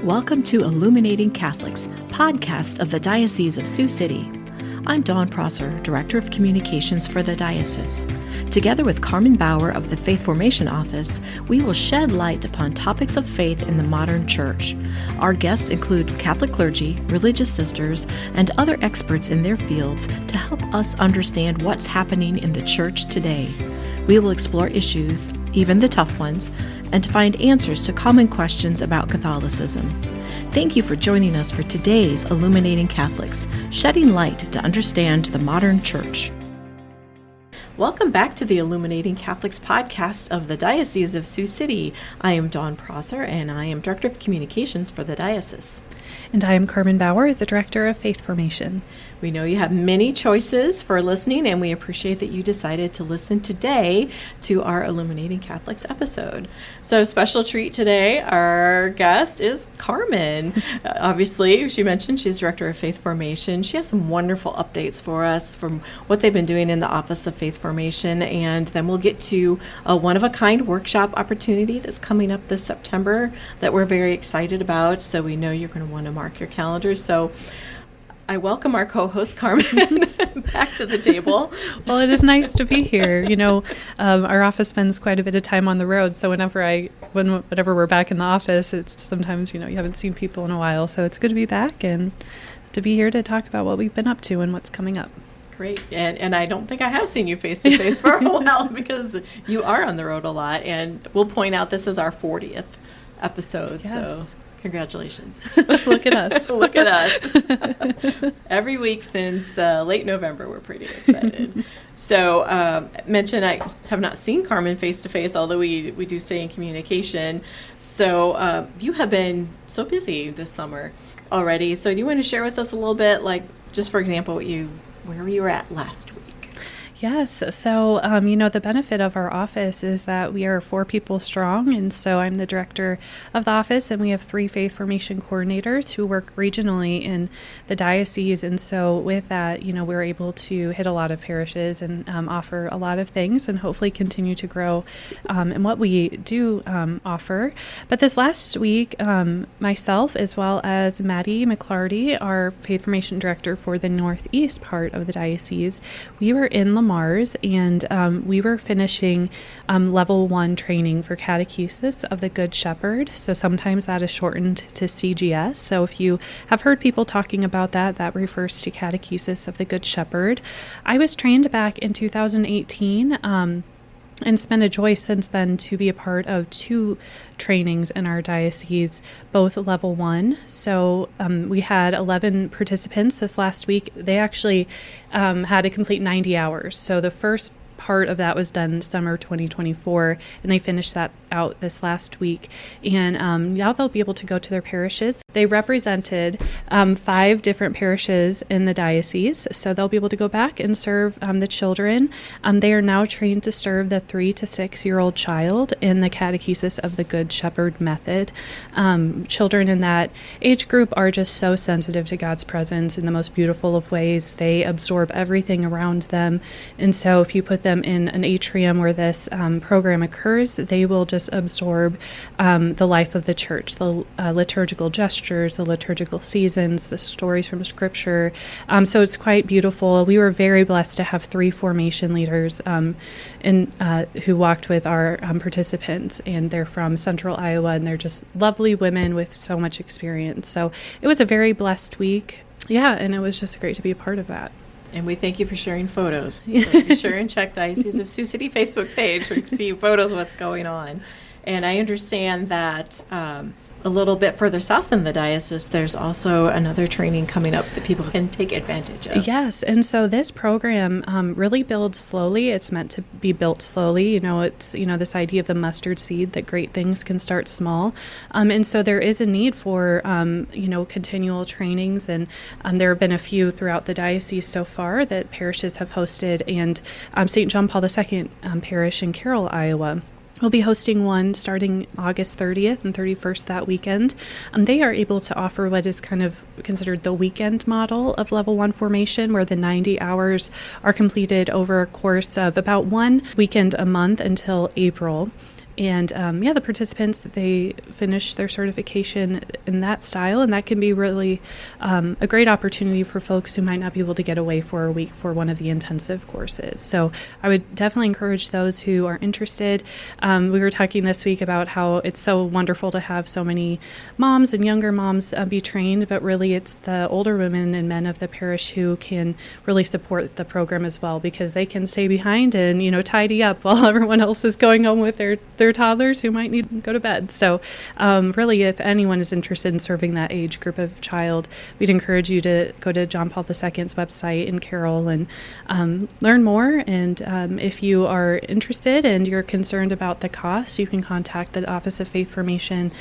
Welcome to Illuminating Catholics, podcast of the Diocese of Sioux City. I'm Dawn Prosser, Director of Communications for the Diocese. Together with Karmen Bower of the Faith Formation Office, we will shed light upon topics of faith in the modern church. Our guests include Catholic clergy, religious sisters, and other experts in their fields to help us understand what's happening in the church today. We will explore issues, even the tough ones, and to find answers to common questions about Catholicism. Thank you for joining us for today's Illuminating Catholics, shedding light to understand the modern church. Welcome back to the Illuminating Catholics podcast of the Diocese of Sioux City. I am Dawn Prosser, and I am Director of Communications for the Diocese. And I am Karmen Bower, the Director of Faith Formation. We know you have many choices for listening, and we appreciate that you decided to listen today to our Illuminating Catholics episode. So, special treat today, our guest is Karmen. Obviously, she mentioned she's Director of Faith Formation. She has some wonderful updates for us from what they've been doing in the Office of Faith Formation, and then we'll get to a one-of-a-kind workshop opportunity that's coming up this September that we're very excited about, so we know you're going to want to mark your calendars. So I welcome our co-host, Karmen, back to the table. Well, it is nice to be here. You know, our office spends quite a bit of time on the road, so whenever we're back in the office, it's sometimes, you haven't seen people in a while, so it's good to be back and to be here to talk about what we've been up to and what's coming up. Great. And I don't think I have seen you face-to-face for a while because you are on the road a lot, and we'll point out this is our 40th episode, yes. So congratulations. Look at us. Look at us. Every week since late November, we're pretty excited. So, mention I have not seen Karmen face-to-face, although we do stay in communication. So, you have been so busy this summer already. So, do you want to share with us a little bit, like, just for example, where you were at last week? Yes. So, the benefit of our office is that we are 4 people strong. And so I'm the director of the office, and we have 3 faith formation coordinators who work regionally in the diocese. And so with that, we're able to hit a lot of parishes and offer a lot of things and hopefully continue to grow in what we do offer. But this last week, myself, as well as Maddie McClarty, our faith formation director for the northeast part of the diocese, we were in Mars, and we were finishing level 1 training for Catechesis of the Good Shepherd. So sometimes that is shortened to CGS. So if you have heard people talking about that refers to Catechesis of the Good Shepherd. I was trained back in 2018. And it's been a joy since then to be a part of 2 trainings in our diocese, both level 1. So we had 11 participants this last week. They actually had to complete 90 hours. So the first part of that was done summer 2024, and they finished that out this last week. And now they'll be able to go to their parishes. They represented 5 different parishes in the diocese, so they'll be able to go back and serve the children. They are now trained to serve the 3 to 6-year-old child in the Catechesis of the Good Shepherd method. Children in that age group are just so sensitive to God's presence in the most beautiful of ways. They absorb everything around them, and so if you put them in an atrium where this program occurs, they will just absorb the life of the church, the liturgical gestures, the liturgical seasons, the stories from Scripture. So it's quite beautiful. We were very blessed to have 3 formation leaders who walked with our participants, and they're from Central Iowa, and they're just lovely women with so much experience. So it was a very blessed week. Yeah, and it was just great to be a part of that. And we thank you for sharing photos. So be sure and check Diocese of Sioux City Facebook page to see photos of what's going on. And I understand that a little bit further south in the diocese, there's also another training coming up that people can take advantage of. Yes, and so this program really builds slowly. It's meant to be built slowly. It's this idea of the mustard seed, that great things can start small. And so there is a need for continual trainings, and there have been a few throughout the diocese so far that parishes have hosted, and St. John Paul II parish in Carroll, Iowa. We'll be hosting one starting August 30th and 31st that weekend. They are able to offer what is kind of considered the weekend model of level 1 formation, where the 90 hours are completed over a course of about 1 weekend a month until April. And the participants, they finish their certification in that style, and that can be really a great opportunity for folks who might not be able to get away for a week for one of the intensive courses. So I would definitely encourage those who are interested. We were talking this week about how it's so wonderful to have so many moms and younger moms be trained, but really it's the older women and men of the parish who can really support the program as well, because they can stay behind and, tidy up while everyone else is going home with their toddlers who might need to go to bed. So really, if anyone is interested in serving that age group of child, we'd encourage you to go to John Paul II's website in Carroll and learn more. And if you are interested and you're concerned about the cost, you can contact the Office of Faith Formation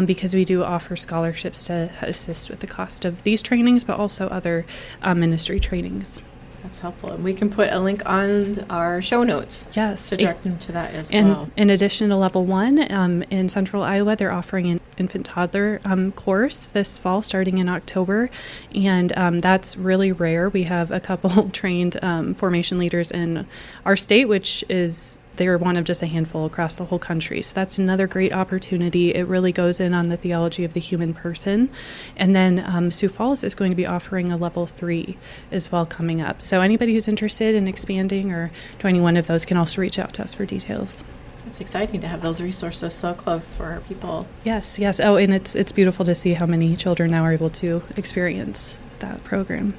because we do offer scholarships to assist with the cost of these trainings, but also other ministry trainings. That's helpful. And we can put a link on our show notes. Yes. To direct them to that as well. In addition to Level 1, in Central Iowa, they're offering an infant-toddler course this fall starting in October. And that's really rare. We have a couple trained formation leaders in our state, which is... they're one of just a handful across the whole country. So that's another great opportunity. It really goes in on the theology of the human person. And then Sioux Falls is going to be offering a Level 3 as well coming up. So anybody who's interested in expanding or joining one of those can also reach out to us for details. It's exciting to have those resources so close for our people. Yes. Oh, and it's beautiful to see how many children now are able to experience that program.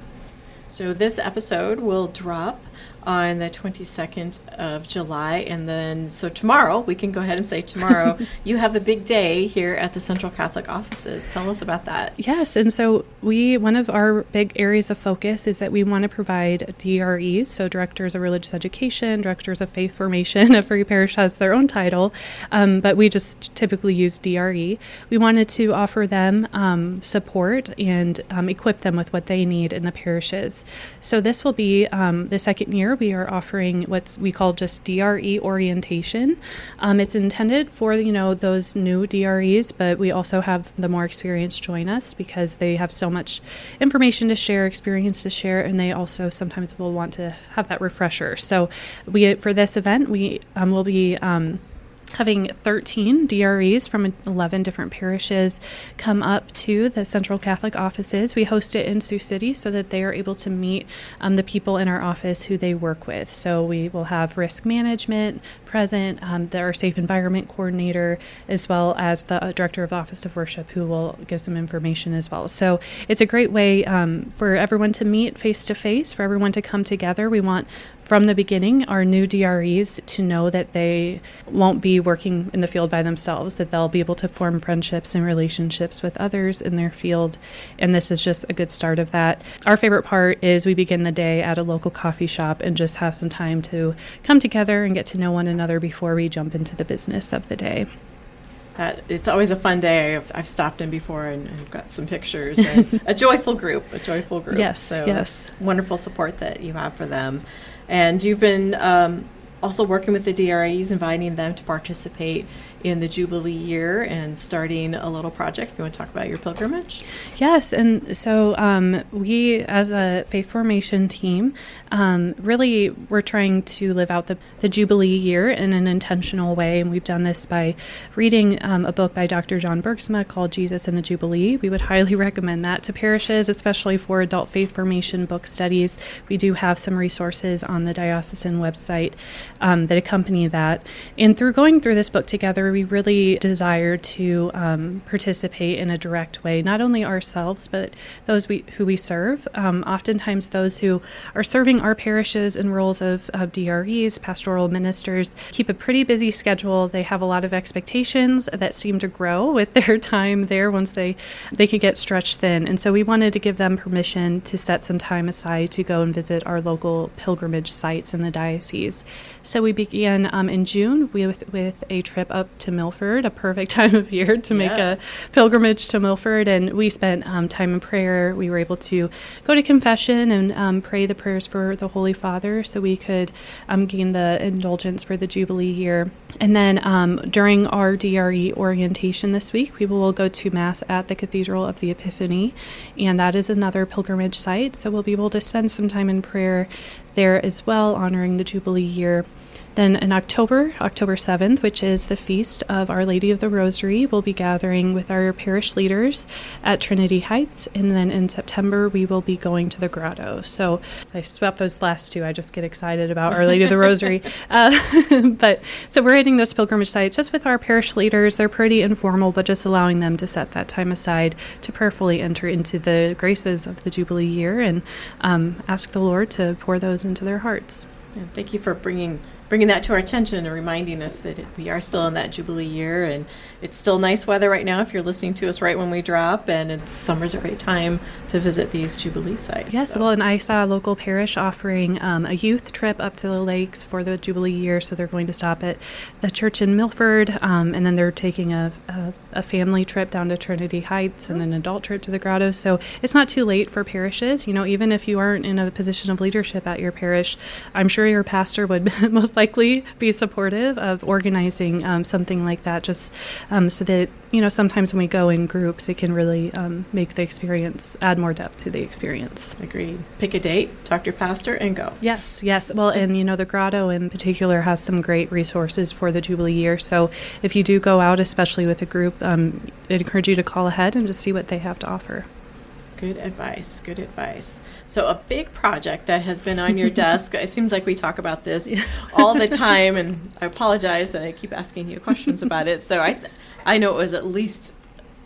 So this episode will drop on the 22nd of July, and then so tomorrow, we can go ahead and say tomorrow, you have a big day here at the Central Catholic offices. Tell us about that. Yes, and so one of our big areas of focus is that we want to provide DREs, so Directors of Religious Education, Directors of Faith Formation. Every parish has their own title, but we just typically use DRE. We wanted to offer them support and equip them with what they need in the parishes. So this will be the second year we are offering what we call just DRE orientation. It's intended for, those new DREs, but we also have the more experienced join us because they have so much information to share, experience to share, and they also sometimes will want to have that refresher. So for this event, we will be having 13 DREs from 11 different parishes come up to the Central Catholic offices. We host it in Sioux City so that they are able to meet the people in our office who they work with. So we will have risk management present, our safe environment coordinator, as well as the director of the Office of Worship, who will give some information as well. So it's a great way for everyone to meet face to face, for everyone to come together. We want from the beginning our new DREs to know that they won't be working in the field by themselves, that they'll be able to form friendships and relationships with others in their field. And this is just a good start of that. Our favorite part is we begin the day at a local coffee shop and just have some time to come together and get to know one another before we jump into the business of the day. It's always a fun day. I've stopped in before and got some pictures. And a joyful group. Yes, so yes. Wonderful support that you have for them. And you've been also working with the DREs, inviting them to participate in the Jubilee year and starting a little project. If you want to talk about your pilgrimage? Yes, and so we, as a faith formation team, really we're trying to live out the Jubilee year in an intentional way, and we've done this by reading a book by Dr. John Bergsma called Jesus and the Jubilee. We would highly recommend that to parishes, especially for adult faith formation book studies. We do have some resources on the diocesan website that accompany that. And through going through this book together, we really desire to participate in a direct way, not only ourselves, but those who we serve. Oftentimes those who are serving our parishes in roles of DREs, pastoral ministers, keep a pretty busy schedule. They have a lot of expectations that seem to grow with their time there once they could get stretched thin. And so we wanted to give them permission to set some time aside to go and visit our local pilgrimage sites in the diocese. So we began in June with a trip up to Milford, a perfect time of year to make a pilgrimage to Milford. And we spent time in prayer. We were able to go to confession and pray the prayers for the Holy Father so we could gain the indulgence for the Jubilee year. And then during our DRE orientation this week, people will go to Mass at the Cathedral of the Epiphany, and that is another pilgrimage site. So we'll be able to spend some time in prayer there as well, honoring the Jubilee year. Then in October 7th, which is the feast of Our Lady of the Rosary, we'll be gathering with our parish leaders at Trinity Heights. And then in September, we will be going to the grotto. So I swept those last two. I just get excited about Our Lady of the Rosary. But so we're hitting those pilgrimage sites just with our parish leaders. They're pretty informal, but just allowing them to set that time aside to prayerfully enter into the graces of the Jubilee year and ask the Lord to pour those into their hearts. Yeah, thank you for bringing that to our attention and reminding us that we are still in that Jubilee year, and it's still nice weather right now if you're listening to us right when we drop, and summer's a great time to visit these Jubilee sites. Yes, well, and I saw a local parish offering a youth trip up to the lakes for the Jubilee year, so they're going to stop at the church in Milford, and then they're taking a family trip down to Trinity Heights and an adult trip to the grotto, so it's not too late for parishes. Even if you aren't in a position of leadership at your parish, I'm sure your pastor would most likely be supportive of organizing something like that, just so that sometimes when we go in groups, it can really make the experience, add more depth to the experience. Agreed. Pick a date, talk to your pastor, and go. Yes. Well, and the grotto in particular has some great resources for the Jubilee year, so if you do go out, especially with a group, I'd encourage you to call ahead and just see what they have to offer. Good advice. So a big project that has been on your desk, it seems like we talk about this all the time, and I apologize that I keep asking you questions about it. So I know it was at least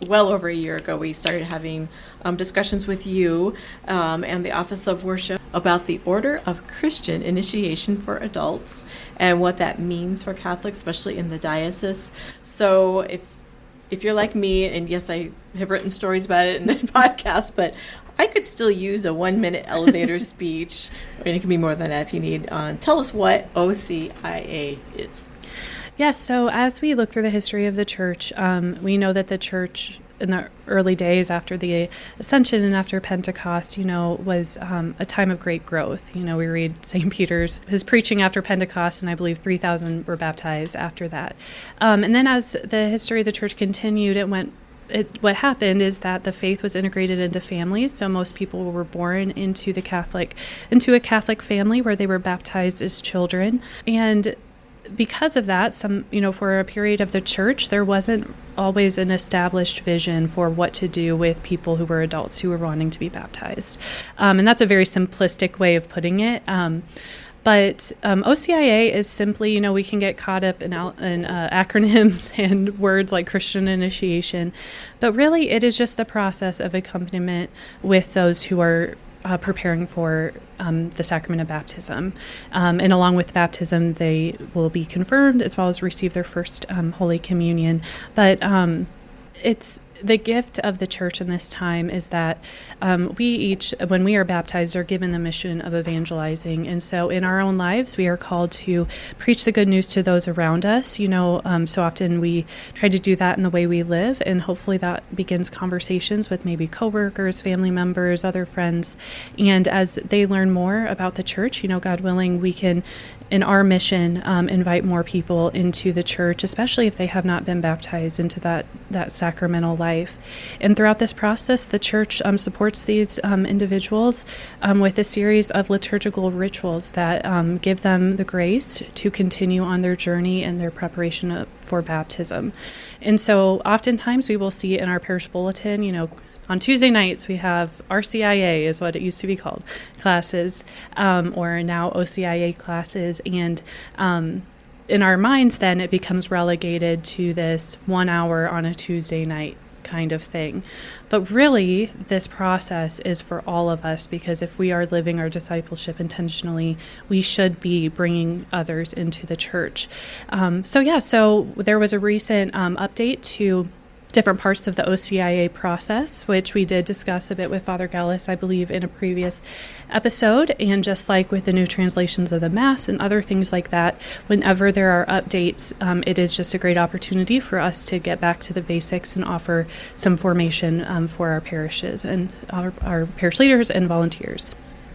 well over a year ago we started having discussions with you and the Office of Worship about the Order of Christian Initiation for Adults and what that means for Catholics, especially in the diocese. So if you're like me, and yes, I have written stories about it in the podcast, but I could still use a 1-minute elevator speech, and it can be more than that if you need. Tell us what OCIA is. Yes, so as we look through the history of the church, we know that the church in the early days after the Ascension and after Pentecost, was a time of great growth. We read St. Peter's, his preaching after Pentecost, and I believe 3,000 were baptized after that. And then as the history of the church continued, what happened is that the faith was integrated into families. So most people were born into a Catholic family where they were baptized as children. And because of that, for a period of the church, there wasn't always an established vision for what to do with people who were adults who were wanting to be baptized. And that's a very simplistic way of putting it. But OCIA is simply, we can get caught up in acronyms and words like Christian initiation, but really it is just the process of accompaniment with those who are preparing for the sacrament of baptism. And along with baptism, they will be confirmed as well as receive their first Holy Communion. But it's the gift of the church in this time is that we each, when we are baptized, are given the mission of evangelizing. And so in our own lives, we are called to preach the good news to those around us. So often we try to do that in the way we live, and hopefully that begins conversations with maybe coworkers, family members, other friends. And as they learn more about the church, God willing, we can, in our mission, invite more people into the church, especially if they have not been baptized into that sacramental life. And throughout this process, the church supports these individuals with a series of liturgical rituals that give them the grace to continue on their journey and their preparation for baptism. And so oftentimes we will see in our parish bulletin, on Tuesday nights, we have RCIA, is what it used to be called, classes, or now OCIA classes. And in our minds, then, it becomes relegated to this 1 hour on a Tuesday night kind of thing. But really, this process is for all of us, because if we are living our discipleship intentionally, we should be bringing others into the church. So there was a recent update to different parts of the OCIA process, which we did discuss a bit with Father Gallus, I believe, in a previous episode. And just like with the new translations of the Mass and other things like that, whenever there are updates, it is just a great opportunity for us to get back to the basics and offer some formation for our parishes and our parish leaders and volunteers.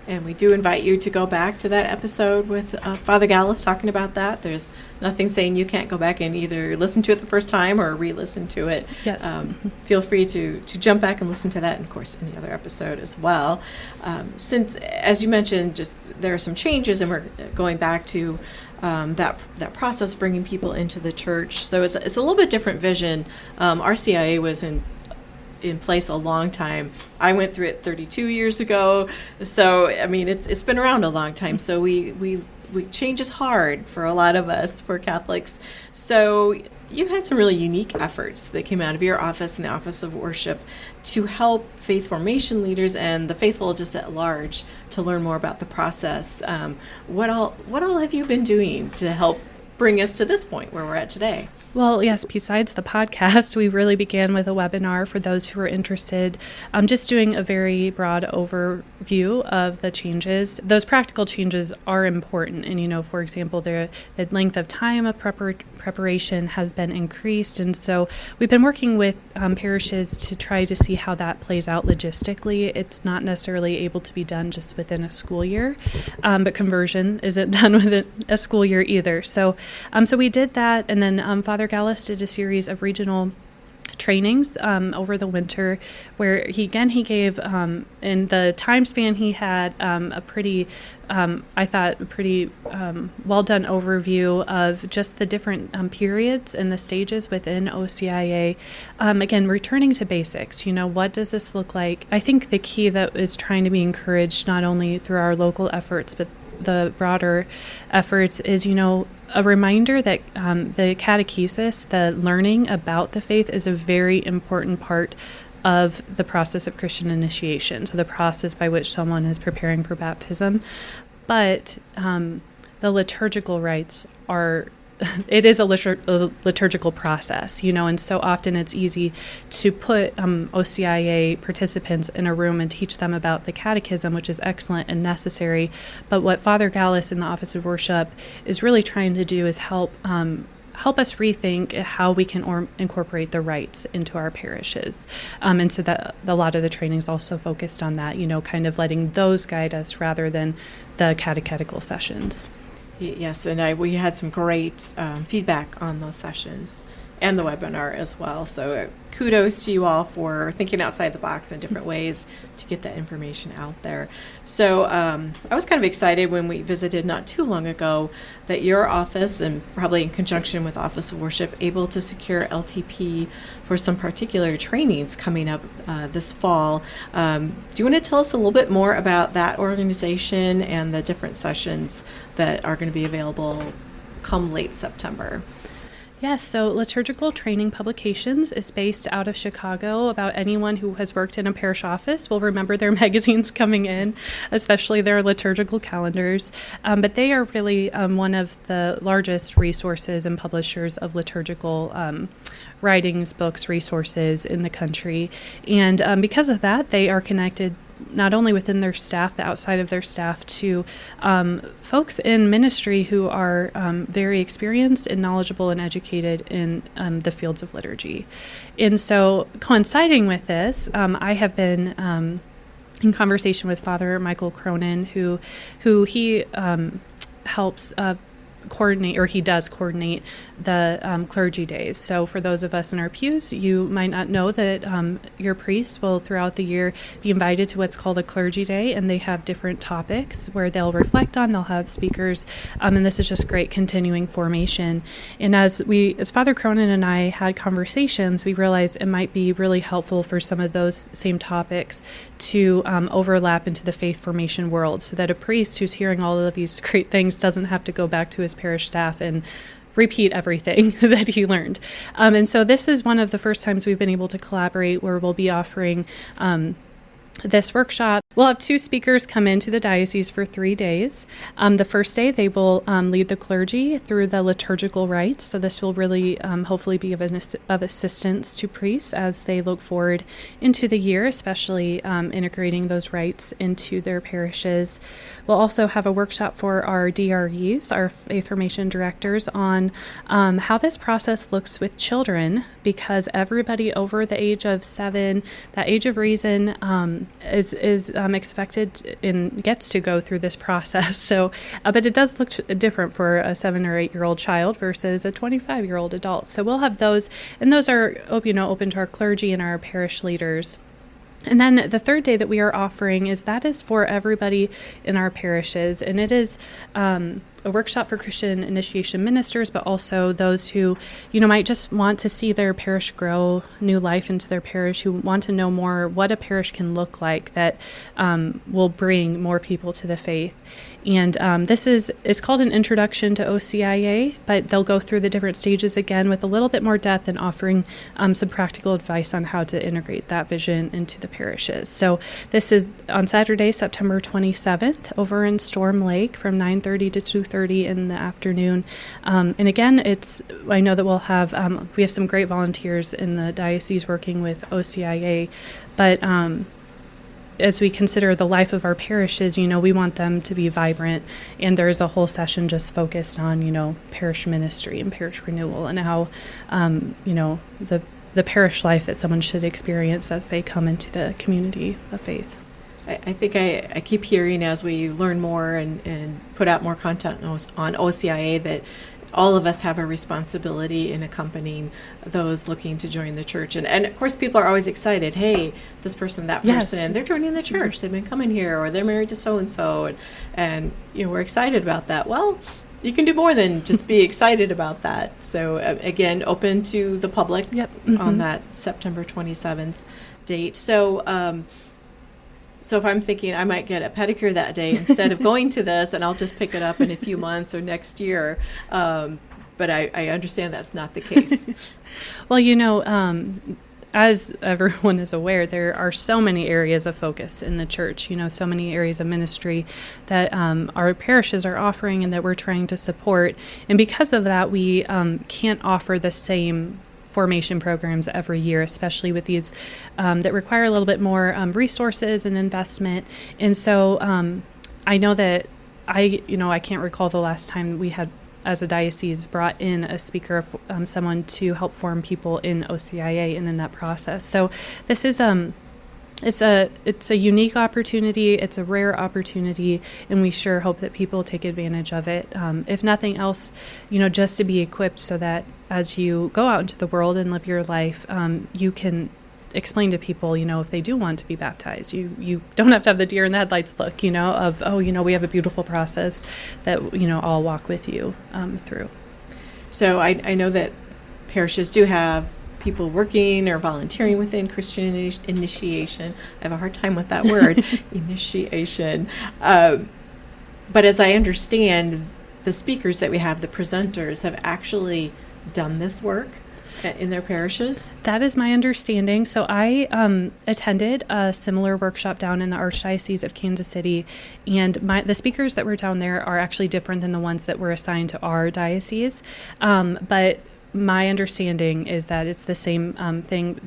And we do invite you to go back to that episode with Father Gallus talking about that. There's nothing saying you can't go back and either listen to it the first time or re-listen to it. Yes. Feel free to jump back and listen to that, and of course any other episode as well. Since, as you mentioned, just there are some changes, and we're going back to that process, bringing people into the church. So it's a little bit different vision. RCIA was in place a long time. I went through it 32 years ago. So, I mean, it's been around a long time. So we change is hard for a lot of us, for Catholics. So you had some really unique efforts that came out of your office and the Office of Worship to help faith formation leaders and the faithful just at large to learn more about the process. What all have you been doing to help bring us to this point where we're at today? Well, yes, besides the podcast, we really began with a webinar for those who are interested, just doing a very broad overview of the changes. Those practical changes are important. And, for example, the length of time of preparation has been increased. And so we've been working with parishes to try to see how that plays out logistically. It's not necessarily able to be done just within a school year, but conversion isn't done within a school year either. So we did that, and then Father Gallus did a series of regional trainings over the winter, where he gave in the time span he had a pretty well done overview of just the different periods and the stages within OCIA. Again, returning to basics. What does this look like? I think the key that is trying to be encouraged not only through our local efforts but the broader efforts is, a reminder that the catechesis, the learning about the faith, is a very important part of the process of Christian initiation, so the process by which someone is preparing for baptism. But the liturgical rites it is a liturgical process, and so often it's easy to put OCIA participants in a room and teach them about the catechism, which is excellent and necessary. But what Father Gallus in the Office of Worship is really trying to do is help us rethink how we can incorporate the rites into our parishes. And so that a lot of the training is also focused on that, kind of letting those guide us rather than the catechetical sessions. Yes, and we had some great feedback on those sessions and the webinar as well. So kudos to you all for thinking outside the box in different ways to get that information out there. So I was kind of excited when we visited not too long ago that your office, and probably in conjunction with Office of Worship, able to secure LTP for some particular trainings coming up this fall. Do you want to tell us a little bit more about that organization and the different sessions that are going to be available come late September? Yes, so Liturgical Training Publications is based out of Chicago. About anyone who has worked in a parish office will remember their magazines coming in, especially their liturgical calendars. But they are really one of the largest resources and publishers of liturgical writings, books, resources in the country. And because of that, they are connected not only within their staff, but outside of their staff to folks in ministry who are very experienced and knowledgeable and educated in the fields of liturgy. And so coinciding with this, I have been in conversation with Father Michael Cronin, who he helps coordinate, or he does coordinate the clergy days. So for those of us in our pews, you might not know that your priests will throughout the year be invited to what's called a clergy day, and they have different topics where they'll reflect on, they'll have speakers, and this is just great continuing formation. And as Father Cronin and I had conversations, we realized it might be really helpful for some of those same topics to overlap into the faith formation world, so that a priest who's hearing all of these great things doesn't have to go back to his parish staff and repeat everything that he learned. And so this is one of the first times we've been able to collaborate, where we'll be offering this workshop. We'll have 2 speakers come into the diocese for 3 days. The first day, they will lead the clergy through the liturgical rites. So this will really hopefully be of assistance to priests as they look forward into the year, especially integrating those rites into their parishes. We'll also have a workshop for our DREs, our faith formation directors, on how this process looks with children, because everybody over the age of 7, that age of reason, is expected and gets to go through this process. So, but it does look different for a 7 or 8-year-old child versus a 25-year-old adult. So we'll have those, and those are open to our clergy and our parish leaders. And then the third day that we are offering is for everybody in our parishes, and it is a workshop for Christian initiation ministers, but also those who, might just want to see their parish grow new life into their parish, who want to know more what a parish can look like that will bring more people to the faith. And this is called an introduction to OCIA, but they'll go through the different stages again with a little bit more depth and offering some practical advice on how to integrate that vision into the parishes. So this is on Saturday, September 27th, over in Storm Lake from 9:30 to 2:30 in the afternoon. And again, I know that we'll have we have some great volunteers in the diocese working with OCIA, but as we consider the life of our parishes, we want them to be vibrant, and there's a whole session just focused on, parish ministry and parish renewal and how, the parish life that someone should experience as they come into the community of faith. I think I keep hearing as we learn more and put out more content on OCIA that all of us have a responsibility in accompanying those looking to join the church. And of course, people are always excited. Hey, this person, that person, Yes. they're joining the church. Mm-hmm. They've been coming here, or they're married to so-and-so. And we're excited about that. Well, you can do more than just be excited about that. So, again, open to the public on that September 27th date. So if I'm thinking I might get a pedicure that day instead of going to this, and I'll just pick it up in a few months or next year, but I understand that's not the case. Well, as everyone is aware, there are so many areas of focus in the church, so many areas of ministry that our parishes are offering and that we're trying to support. And because of that, we can't offer the same formation programs every year, especially with these that require a little bit more resources and investment. And so I know that I can't recall the last time we had, as a diocese, brought in a speaker, someone to help form people in OCIA and in that process. So this is it's a unique opportunity. It's a rare opportunity, and we sure hope that people take advantage of it. If nothing else, just to be equipped so that as you go out into the world and live your life, you can explain to people, if they do want to be baptized, you don't have to have the deer in the headlights look, we have a beautiful process that, I'll walk with you through. So I know that parishes do have people working or volunteering within Christian initiation. I have a hard time with that word, initiation. But as I understand, the speakers that we have, the presenters, have actually done this work in their parishes? That is my understanding. So I attended a similar workshop down in the Archdiocese of Kansas City, and the speakers that were down there are actually different than the ones that were assigned to our diocese. But my understanding is that it's the same thing.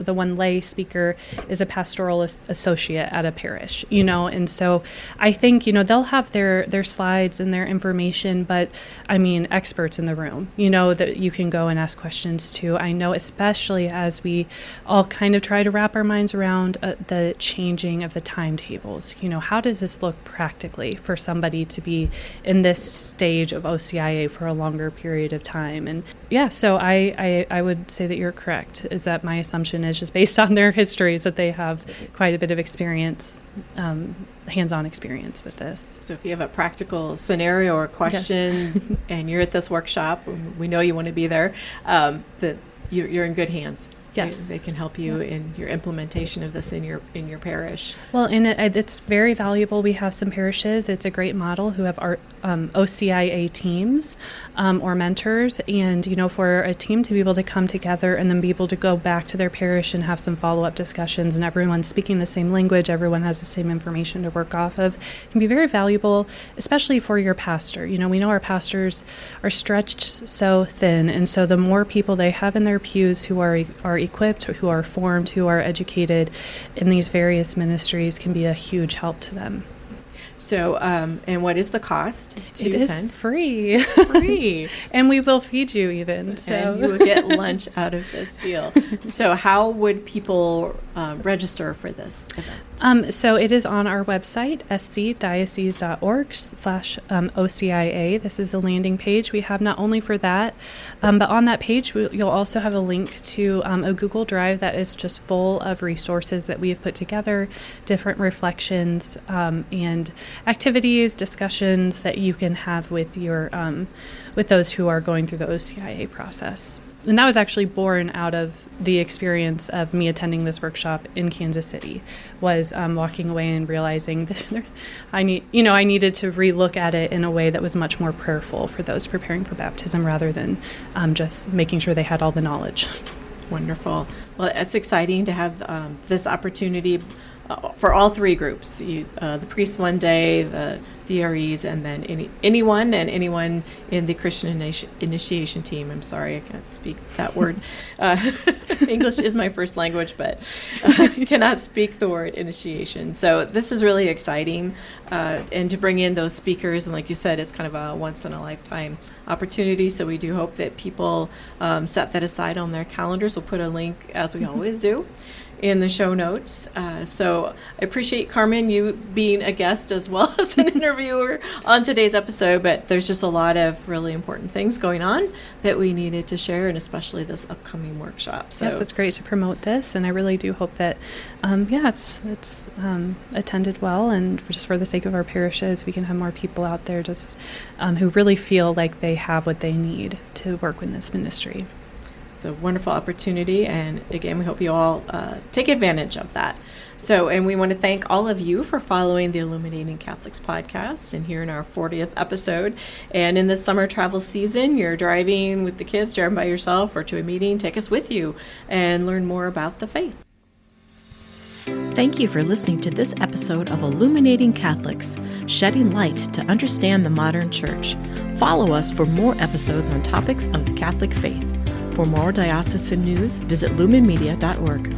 The one lay speaker is a pastoral associate at a parish, and so I think, they'll have their slides and their information, but experts in the room, that you can go and ask questions to. I know, especially as we all kind of try to wrap our minds around the changing of the timetables, how does this look practically for somebody to be in this stage of OCIA for a longer period of time? And so I would say that you're correct, is that my assumption is just based on their histories that they have quite a bit of experience, hands-on experience with this. So if you have a practical scenario or question and you're at this workshop, we know you want to be there, that you're in good hands. Yes. They can help you in your implementation of this in your parish. Well, and it's very valuable. We have some parishes, it's a great model, who have our OCIA teams or mentors. And, for a team to be able to come together and then be able to go back to their parish and have some follow-up discussions, and everyone's speaking the same language, everyone has the same information to work off of, can be very valuable, especially for your pastor. We know our pastors are stretched so thin, and so the more people they have in their pews who are equipped, who are formed, who are educated in these various ministries, can be a huge help to them. So, and what is the cost to It attend? is free. Free. And we will feed you even. So. And you will get lunch out of this deal. So how would people register for this event? So it is on our website, scdiocese.org/OCIA. This is a landing page we have not only for that, but on that page you'll also have a link to a Google Drive that is just full of resources that we have put together, different reflections and activities, discussions that you can have with your with those who are going through the OCIA process. And that was actually born out of the experience of me attending this workshop in Kansas City, was walking away and realizing that I needed to relook at it in a way that was much more prayerful for those preparing for baptism rather than just making sure they had all the knowledge. Wonderful. Well, it's exciting to have this opportunity for all three groups, the priests one day, the DREs, and then anyone in the Christian initiation team. I'm sorry, I can't speak that word. English is my first language, but I cannot speak the word initiation. So this is really exciting, and to bring in those speakers, and like you said, it's kind of a once-in-a-lifetime opportunity. So we do hope that people set that aside on their calendars. We'll put a link, as we always do, in the show notes. So I appreciate, Karmen, you being a guest as well as an interviewer on today's episode, but there's just a lot of really important things going on that we needed to share, and especially this upcoming workshop. So yes, it's great to promote this, and I really do hope that it's attended well, and just for the sake of our parishes, we can have more people out there just who really feel like they have what they need to work in this ministry. It's a wonderful opportunity, and again, we hope you all take advantage of that. So, and we want to thank all of you for following the Illuminating Catholics podcast, and here in our 40th episode. And in this summer travel season, you're driving with the kids, driving by yourself, or to a meeting, take us with you and learn more about the faith. Thank you for listening to this episode of Illuminating Catholics, shedding light to understand the modern church. Follow us for more episodes on topics of the Catholic faith. For more diocesan news, visit lumenmedia.org.